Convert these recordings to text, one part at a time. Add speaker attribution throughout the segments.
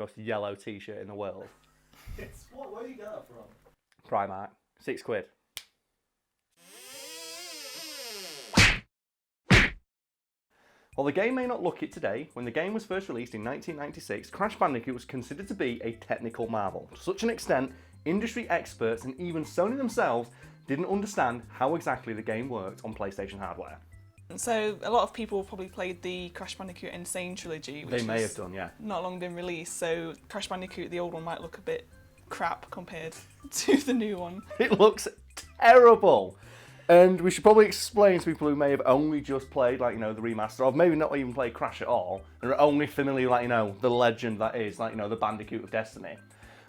Speaker 1: most yellow t-shirt in the world.
Speaker 2: Where do you get that from?
Speaker 1: Primark, £6. While the game may not look it today, when the game was first released in 1996, Crash Bandicoot was considered to be a technical marvel. To such an extent, industry experts and even Sony themselves didn't understand how exactly the game worked on PlayStation hardware.
Speaker 3: So a lot of people probably played the Crash Bandicoot and Sane trilogy, which
Speaker 1: They may have done, yeah.
Speaker 3: Not long been released, so Crash Bandicoot, the old one, might look a bit crap compared to the new one.
Speaker 1: It looks terrible! And we should probably explain to people who may have only just played, like, you know, the remaster, or maybe not even played Crash at all, and are only familiar, like, you know, the legend that is, like, you know, the Bandicoot of Destiny.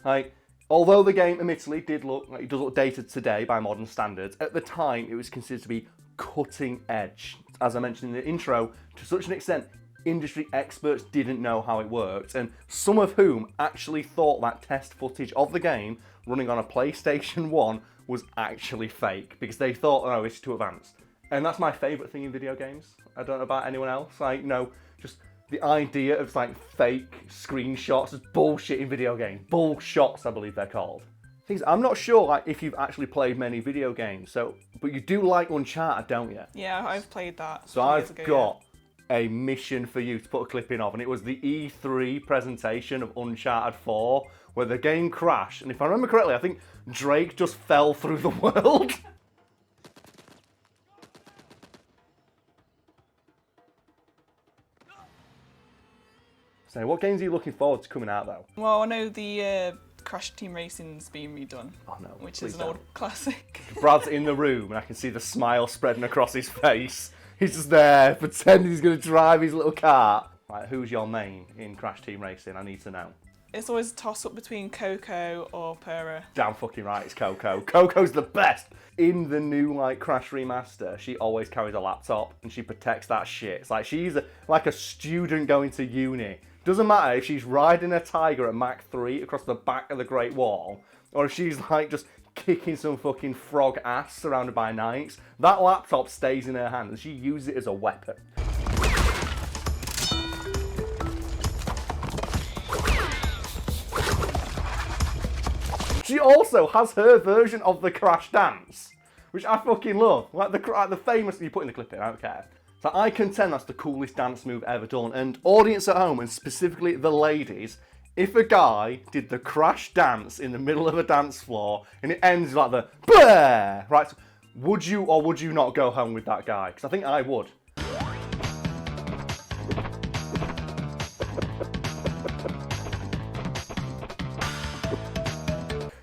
Speaker 1: Like, although the game, admittedly, did look, like, it does look dated today by modern standards, at the time it was considered to be cutting edge. As I mentioned in the intro, to such an extent, industry experts didn't know how it worked, and some of whom actually thought that test footage of the game running on a PlayStation 1 was actually fake, because they thought, oh, it's too advanced. And that's my favourite thing in video games. I don't know about anyone else. Like, you know, just the idea of, like, fake screenshots is bullshit in video games. Bullshots, I believe they're called. Things I'm not sure, like, if you've actually played many video games, so, but you do like Uncharted, don't you?
Speaker 3: Yeah, I've played that.
Speaker 1: So I've got a mission for you to put a clip in of, and it was the E3 presentation of Uncharted 4, where the game crashed, and if I remember correctly, I think Drake just fell through the world. So what games are you looking forward to coming out, though?
Speaker 3: Well, I know the Crash Team Racing's being redone.
Speaker 1: Oh no,
Speaker 3: which is an old classic.
Speaker 1: Brad's in the room, and I can see the smile spreading across his face. He's just there, pretending he's going to drive his little car. Right, who's your main in Crash Team Racing? I need to know.
Speaker 3: It's always a toss-up between Coco or Pura.
Speaker 1: Damn fucking right, it's Coco. Coco's the best! In the new, like, Crash remaster, she always carries a laptop, and she protects that shit. It's like she's like a student going to uni. Doesn't matter if she's riding a tiger at Mach 3 across the back of the Great Wall, or if she's, like, just kicking some fucking frog ass surrounded by knights. That laptop stays in her hand, and she uses it as a weapon. She also has her version of the Crash dance, which I fucking love. Like the famous, you put in the clip here, I don't care. So I contend that's the coolest dance move ever done. And audience at home, and specifically the ladies, if a guy did the Crash dance in the middle of a dance floor and it ends like the BAH, right? So would you or would you not go home with that guy? Because I think I would.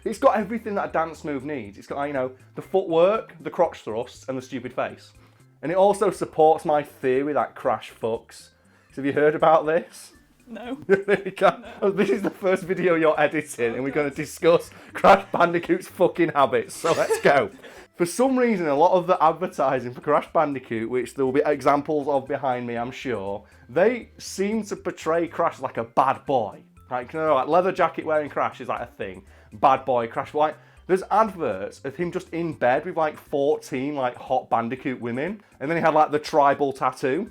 Speaker 1: It's got everything that a dance move needs. It's got, you know, the footwork, the crotch thrusts, and the stupid face. And it also supports my theory that Crash fucks. So have you heard about this?
Speaker 3: No.
Speaker 1: There you go.
Speaker 3: No.
Speaker 1: Oh, this is the first video you're editing, and we're going to discuss Crash Bandicoot's fucking habits. So let's go. For some reason, a lot of the advertising for Crash Bandicoot, which there will be examples of behind me, I'm sure, they seem to portray Crash like a bad boy. Like, you know, like leather jacket wearing Crash is like a thing. Bad boy Crash. Like, there's adverts of him just in bed with like 14 like hot Bandicoot women, and then he had like the tribal tattoo.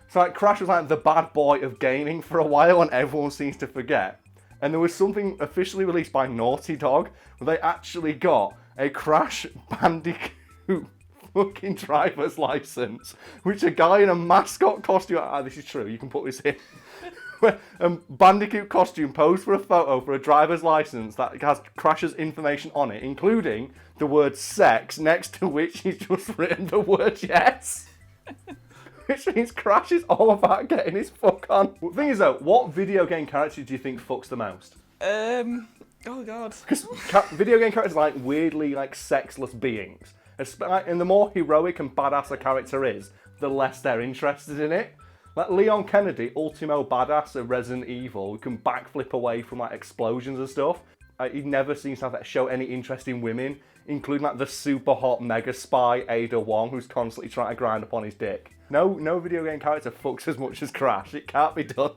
Speaker 1: So like Crash was like the bad boy of gaming for a while, and everyone seems to forget. And there was something officially released by Naughty Dog where they actually got a Crash Bandicoot fucking driver's license, which a guy in a mascot costume. This is true. You can put this in. Bandicoot costume posed for a photo for a driver's license that has Crash's information on it, including the word sex, next to which he's just written the word yes. Which means Crash is all about getting his fuck on. The thing is though, what video game character do you think fucks the most?
Speaker 3: Oh god.
Speaker 1: Because video game characters are like weirdly like sexless beings. And the more heroic and badass a character is, the less they're interested in it. Like Leon Kennedy, Ultimo Badass of Resident Evil, who can backflip away from like explosions and stuff. He never seems to show any interest in women, including like the super hot mega spy Ada Wong, who's constantly trying to grind upon his dick. No video game character fucks as much as Crash. It can't be done.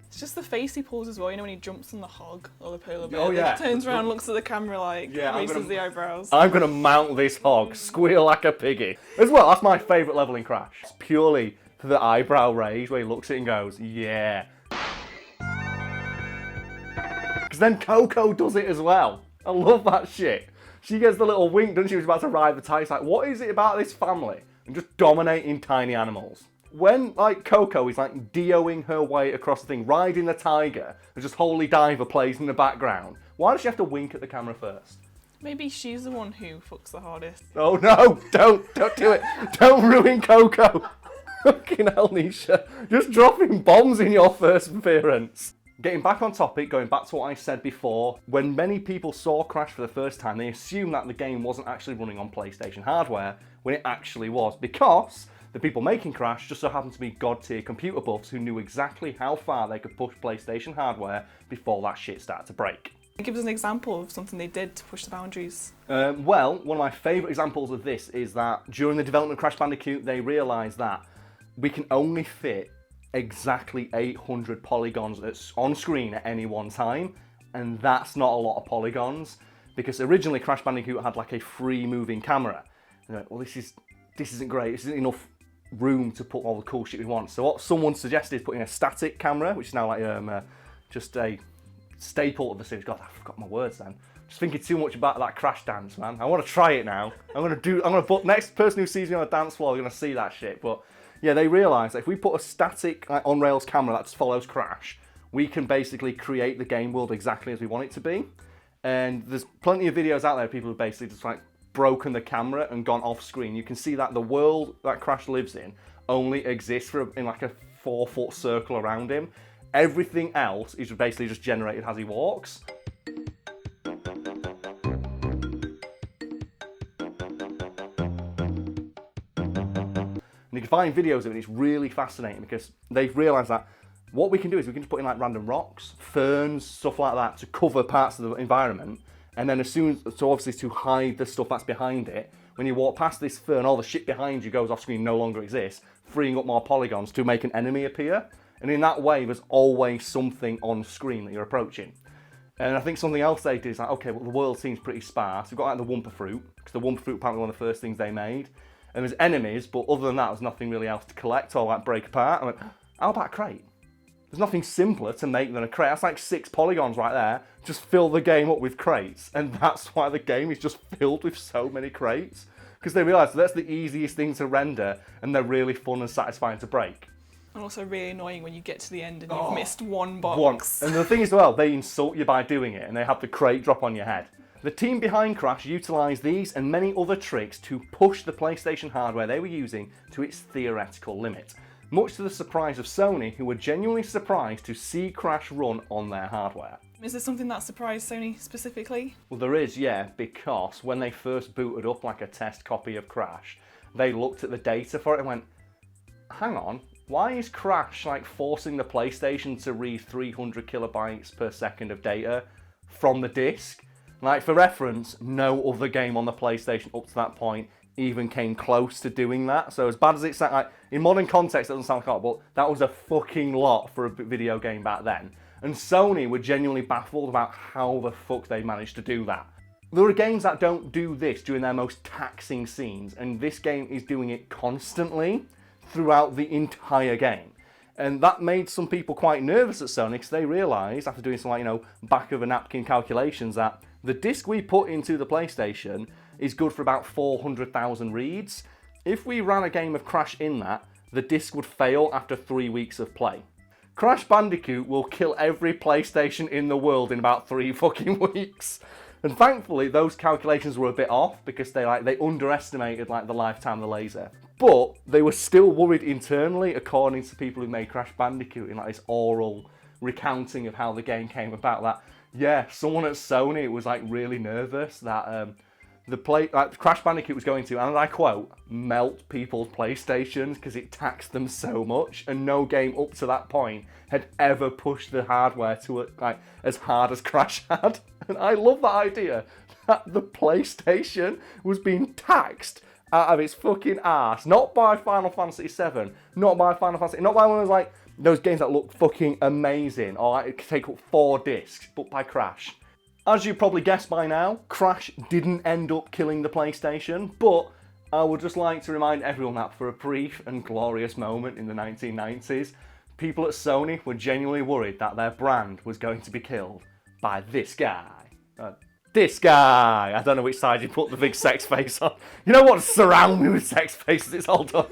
Speaker 3: It's just the face he pulls as well, you know, when he jumps on the hog or the polar bear.
Speaker 1: Oh yeah.
Speaker 3: Turns around, looks at the camera like, raises the eyebrows.
Speaker 1: I'm gonna mount this hog, squeal like a piggy. As well, that's my favourite level in Crash. It's purely for the eyebrow raise where he looks at it and goes, yeah. Because then Coco does it as well. I love that shit. She gets the little wink, doesn't she? She's about to ride the tire. It's like, what is it about this family? And just dominating tiny animals. When, like, Coco is, like, DOing her way across the thing, riding the tiger, and just Holy Diver plays in the background, why does she have to wink at the camera first?
Speaker 3: Maybe she's the one who fucks the hardest.
Speaker 1: Oh no, don't do it. Don't ruin Coco. Fucking hell, Nisha. Just dropping bombs in your first appearance. Getting back on topic, going back to what I said before, when many people saw Crash for the first time, they assumed that the game wasn't actually running on PlayStation hardware, when it actually was, because the people making Crash just so happened to be god-tier computer buffs who knew exactly how far they could push PlayStation hardware before that shit started to break.
Speaker 3: Give us an example of something they did to push the boundaries.
Speaker 1: Well, one of my favourite examples of this is that during the development of Crash Bandicoot, they realised that we can only fit exactly 800 polygons on screen at any one time, and that's not a lot of polygons, because originally Crash Bandicoot had like a free moving camera. And they're like, well, this isn't great, this isn't enough room to put all the cool shit we want. So what someone suggested is putting a static camera, which is now like just a staple of the series. God, I forgot my words then. Just thinking too much about that Crash dance, man. I want to try it now. Next person who sees me on a dance floor, they're gonna see that shit. But yeah, they realised that if we put a static like, on-rails camera that just follows Crash, we can basically create the game world exactly as we want it to be. And there's plenty of videos out there of people who basically just like broken the camera and gone off screen. You can see that the world that Crash lives in only exists in like a 4-foot circle around him. Everything else is basically just generated as he walks. And you can find videos of it, and it's really fascinating because they've realised that what we can do is we can just put in like random rocks, ferns, stuff like that to cover parts of the environment, and then so obviously to hide the stuff that's behind it, when you walk past this fern, all the shit behind you goes off screen, no longer exists, freeing up more polygons to make an enemy appear. And in that way, there's always something on screen that you're approaching. And I think something else they did is like, okay, well, the world seems pretty sparse. We've got like the Wumpa Fruit, because the Wumpa Fruit apparently one of the first things they made. And there's enemies, but other than that, there's nothing really else to collect or like break apart. I went, how about a crate? There's nothing simpler to make than a crate. That's like 6 polygons right there. Just fill the game up with crates. And that's why the game is just filled with so many crates. Because they realise that's the easiest thing to render, and they're really fun and satisfying to break.
Speaker 3: And also really annoying when you get to the end and you've missed one box.
Speaker 1: Once. And the thing is, well, they insult you by doing it, and they have the crate drop on your head. The team behind Crash utilised these and many other tricks to push the PlayStation hardware they were using to its theoretical limit. Much to the surprise of Sony, who were genuinely surprised to see Crash run on their hardware.
Speaker 3: Is there something that surprised Sony specifically?
Speaker 1: Well, there is, yeah, because when they first booted up like a test copy of Crash, they looked at the data for it and went, hang on, why is Crash like forcing the PlayStation to read 300 kilobytes per second of data from the disc? Like, for reference, no other game on the PlayStation up to that point even came close to doing that. So as bad as it sounds, like, in modern context it doesn't sound like a lot, but that was a fucking lot for a video game back then. And Sony were genuinely baffled about how the fuck they managed to do that. There are games that don't do this during their most taxing scenes, and this game is doing it constantly throughout the entire game. And that made some people quite nervous at Sony, because they realised, after doing some like, back of a napkin calculations, that the disc we put into the PlayStation is good for about 400,000 reads. If we ran a game of Crash in that, the disc would fail after 3 weeks of play. Crash Bandicoot will kill every PlayStation in the world in about 3 fucking weeks. And thankfully, those calculations were a bit off because they underestimated like the lifetime of the laser. But they were still worried internally, according to people who made Crash Bandicoot, in like this oral recounting of how the game came about. That someone at Sony was like really nervous that Crash Bandicoot was going to, and I quote, melt people's PlayStations because it taxed them so much, and no game up to that point had ever pushed the hardware to like as hard as Crash had. And I love that idea that the PlayStation was being taxed out of its fucking ass, not by Final Fantasy VII, not by one of those like those games that look fucking amazing, or like it could take up 4 discs, but by Crash. As you probably guessed by now, Crash didn't end up killing the PlayStation, but I would just like to remind everyone that for a brief and glorious moment in the 1990s, people at Sony were genuinely worried that their brand was going to be killed by this guy. This guy. I don't know which side you put the big sex face on. You know what? Surround me with sex faces. It's all done.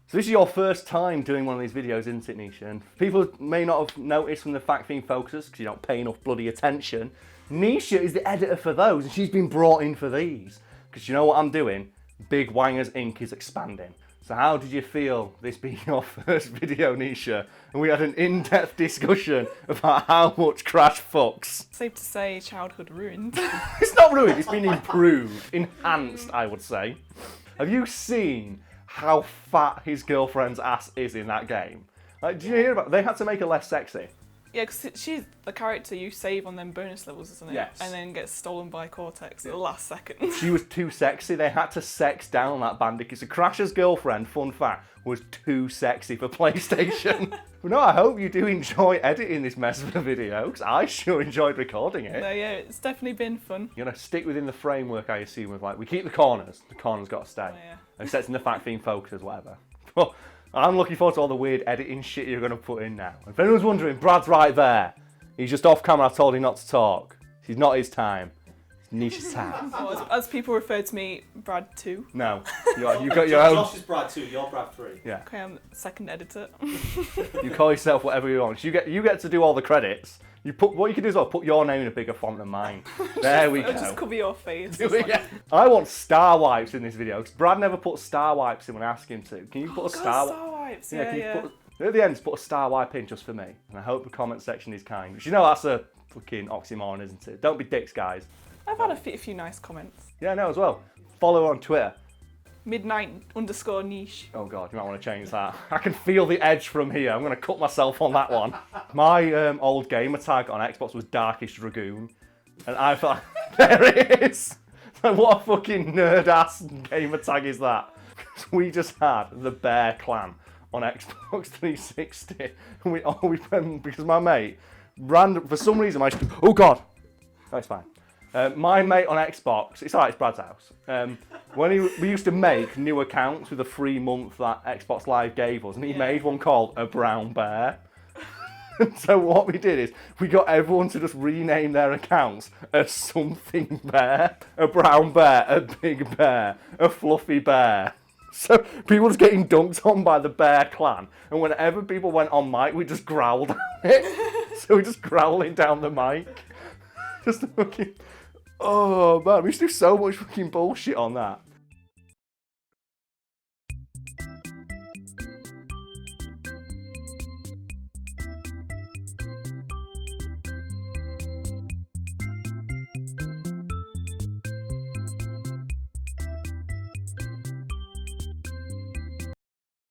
Speaker 1: So this is your first time doing one of these videos, isn't it, Nisha? And people may not have noticed from the Fact Fiend Focus, because you don't pay enough bloody attention. Nisha is the editor for those, and she's been brought in for these. Because you know what I'm doing? Big Wangers Inc. is expanding. So how did you feel this being your first video, Nisha? And we had an in-depth discussion about how much Crash fucks.
Speaker 3: Safe to say, childhood ruined.
Speaker 1: It's not ruined, it's been improved, enhanced, I would say. Have you seen how fat his girlfriend's ass is in that game? Like, did you hear about? They had to make her less sexy.
Speaker 3: Yeah, because she's the character you save on them bonus levels, isn't it?
Speaker 1: Yes.
Speaker 3: And then gets stolen by Cortex at the last second.
Speaker 1: She was too sexy. They had to sex down that Bandicoot. So Crash's girlfriend, fun fact, was too sexy for PlayStation. No, I hope you do enjoy editing this mess of a video, because I sure enjoyed recording it.
Speaker 3: No, yeah, it's definitely been fun.
Speaker 1: You're going to stick within the framework, I assume, of like, we keep the corners. The corners got to stay.
Speaker 3: Oh, yeah.
Speaker 1: Except in the Fact Fiend Focus, whatever. But I'm looking forward to all the weird editing shit you're going to put in now. If anyone's wondering, Brad's right there. He's just off camera. I told him not to talk. It's not his time. It's Nisha's time.
Speaker 3: Or as people refer to me, Brad 2.
Speaker 1: No, you've got your own.
Speaker 2: Josh is Brad 2, you're Brad 3.
Speaker 1: Yeah,
Speaker 3: Okay, I'm second editor.
Speaker 1: you call yourself whatever you want. You get to do all the credits. You put what you can do is put your name in a bigger font than mine. There we
Speaker 3: I'll
Speaker 1: go.
Speaker 3: just cover your face.
Speaker 1: Yeah. I want star wipes in this video because Brad never put star wipes in when I asked him to. Can you put a star?
Speaker 3: Star wipes,
Speaker 1: Can
Speaker 3: yeah.
Speaker 1: you put at the end? Just put a star wipe in just for me, and I hope the comment section is kind. Because you know that's a fucking oxymoron, isn't it? Don't be dicks, guys.
Speaker 3: I've had a few nice comments.
Speaker 1: Yeah, no, as well. Follow her on Twitter.
Speaker 3: Midnight_niche.
Speaker 1: Oh god, you might want to change that. I can feel the edge from here. I'm going to cut myself on that one. My old gamer tag on Xbox was Darkish Dragoon. And I thought, there it is! Like, what a fucking nerd-ass gamer tag is that? We just had the Bear Clan on Xbox 360. And because my mate, for some reason, oh god! No, it's fine. My mate on Xbox, it's alright, it's Brad's house. We used to make new accounts with a free month that Xbox Live gave us, and he made one called a brown bear. And so what we did is we got everyone to just rename their accounts as something bear, a brown bear, a big bear, a fluffy bear. So people was getting dunked on by the Bear Clan, and whenever people went on mic, we just growled at it. So we're just growling down the mic. Just fucking. Oh man, we used to do so much fucking bullshit on that.